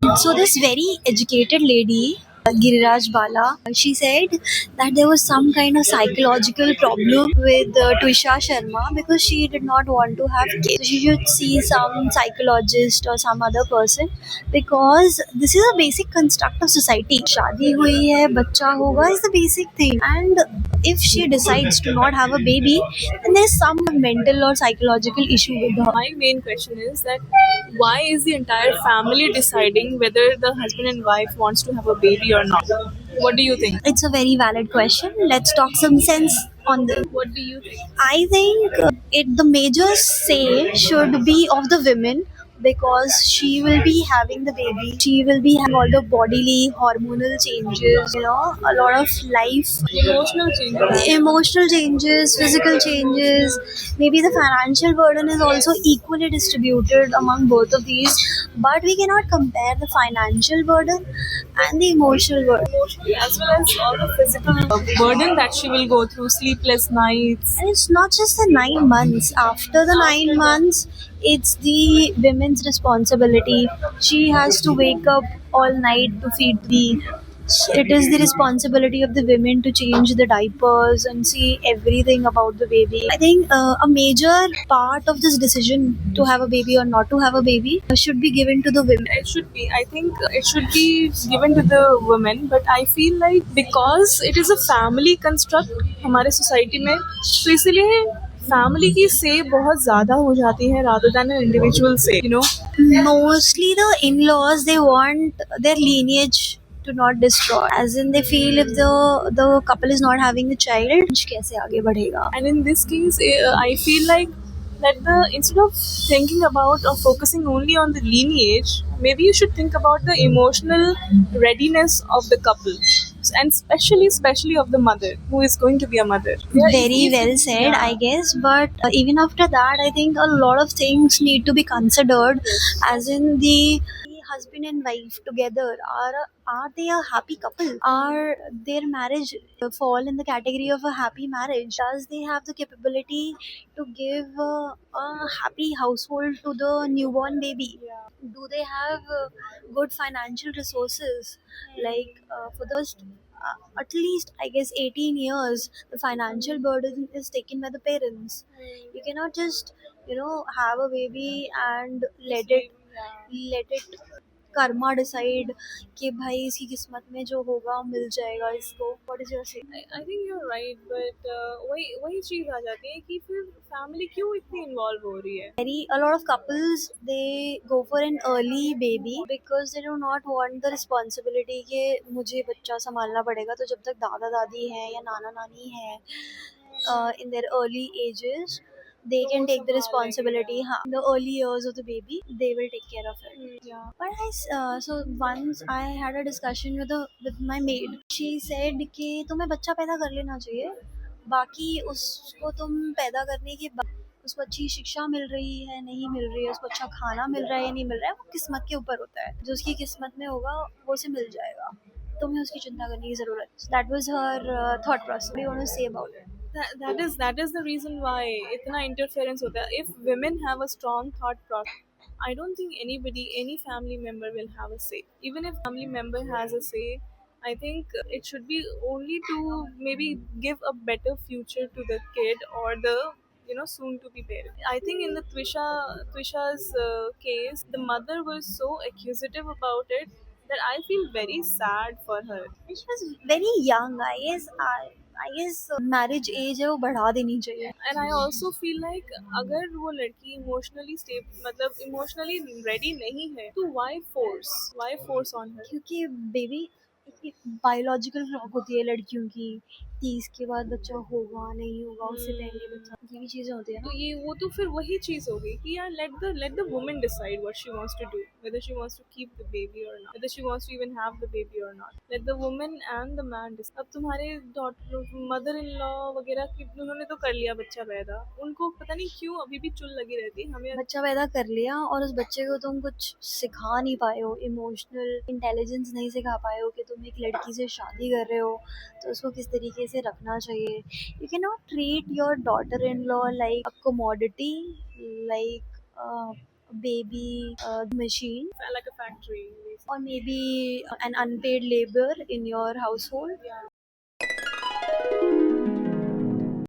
So this very educated lady, Giriraj Bala, she said that there was some kind of psychological problem with Twisha Sharma because she did not want to have kids. So she should see some psychologist or some other person because this is a basic construct of society. शादी हुई है, बच्चा होगा is the basic thing, and if she decides to not have a baby, then there's some mental or psychological issue with her. My main question is that why is the entire family deciding whether the husband and wife wants to have a baby or not? What do you think? It's a very valid question. Let's talk some sense on this. What do you think? I think it the major say should be of the women because she will be having the baby. She will be having all the bodily hormonal changes, a lot of life Emotional changes. emotional changes, physical changes. Maybe the financial burden is also equally distributed among both of these, but we cannot compare the financial burden and the emotional burden. Emotionally as well as all the physical burden that she will go through, sleepless nights. And it's not just the 9 months. After the 9 months, it's the women's responsibility. She has to wake up all night to feed the. It is the responsibility of the women to change the diapers and see everything about the baby. I think a major part of this decision to have a baby or not to have a baby should be given to the women. It should be. I think it should be given to the women, but I feel like because it is a family construct हमारे society में, तो इसीलिए family की say बहुत ज़्यादा हो जाती है rather than an individual say. Mostly the in-laws, they want their lineage to not destroy, as in they feel if the couple is not having a child, कैसे आगे बढ़ेगा. And in this case, I feel like that the instead of thinking about or focusing only on the lineage, maybe you should think about the emotional readiness of the couple, and especially of the mother who is going to be a mother. Very well said, I guess, but even after that, I think a lot of things need to be considered, as in the husband and wife together, are they a happy couple? Are their marriage fall in the category of a happy marriage? Does they have the capability to give a happy household to the newborn baby? Do they have good financial resources? Like for the first at least, I guess, 18 years, the financial burden is taken by the parents. You cannot just have a baby and let it Karma decide कि भाई इसकी किस्मत में जो होगा मिल जाएगा इसको. What is your से? I think you're right, but वही वही चीज आ जाती है कि फिर फैमिली क्यों इतनी इन्वॉल्व हो रही है. Very a lot of couples, they go for an early baby because they do not want the responsibility कि मुझे बच्चा संभालना पड़ेगा. तो जब तक दादा दादी हैं या नाना नानी हैं in their early ages, they can take the responsibility. In the early years of the baby, they will take care of it. Yeah. But so once I had a discussion with my maid. She said कि तुम्हें बच्चा पैदा कर लेना चाहिए, बाकी उसको तुम पैदा करने के बाद उसको अच्छी शिक्षा मिल रही है नहीं मिल रही है, उसको अच्छा खाना मिल रहा है या नहीं मिल रहा है, वो किस्मत के ऊपर होता है. जो उसकी किस्मत में होगा वो उसे मिल जाएगा. तुम्हें उसकी चिंता करने की जरूरत. That was her thought process. What do you want to say about it? That is the reason why इतना interference होता है. If women have a strong thought process, I don't think any family member will have a say. Even if family member has a say, I think it should be only to maybe give a better future to the kid or the soon to be parent. I think in the Twisha's case, the mother was so accusative about it that I feel very sad for her. And she was very young. I guess marriage age है वो बढ़ा देनी चाहिए. And I also feel like अगर वो लड़की emotionally stable मतलब emotionally ready नहीं है तो why force on her. क्योंकि बेबी बायोलॉजिकल क्लॉक होती है लड़कियों की. 30 के बाद बच्चा होगा नहीं होगा, उससे पहले बच्चा, ये भी चीजें होती है तो ना. ये वो तो फिर वही चीज हो गई कि यार let the woman decide what she wants to do, whether she wants to keep the baby or not, whether she wants to even have the baby or not. Let the woman and the man decide. अब तुम्हारे daughter mother in law वगैरह की उन्होंने तो कर लिया बच्चा पैदा, उनको पता नहीं क्यों अभी भी चुल लगी रहती है हमें. बच्चा पैदा कर लिया और उस बच्चे को तुम कुछ सिखा नहीं पाए हो, इमोशनल इंटेलिजेंस नहीं सिखा पाए हो कि तुम एक लड़की से शादी कर रहे हो तो उसको किस तरीके से रखना चाहिए. You cannot treat your daughter-in-law like a commodity, like a baby machine. like a factory. or maybe an unpaid labor in your household. Yeah.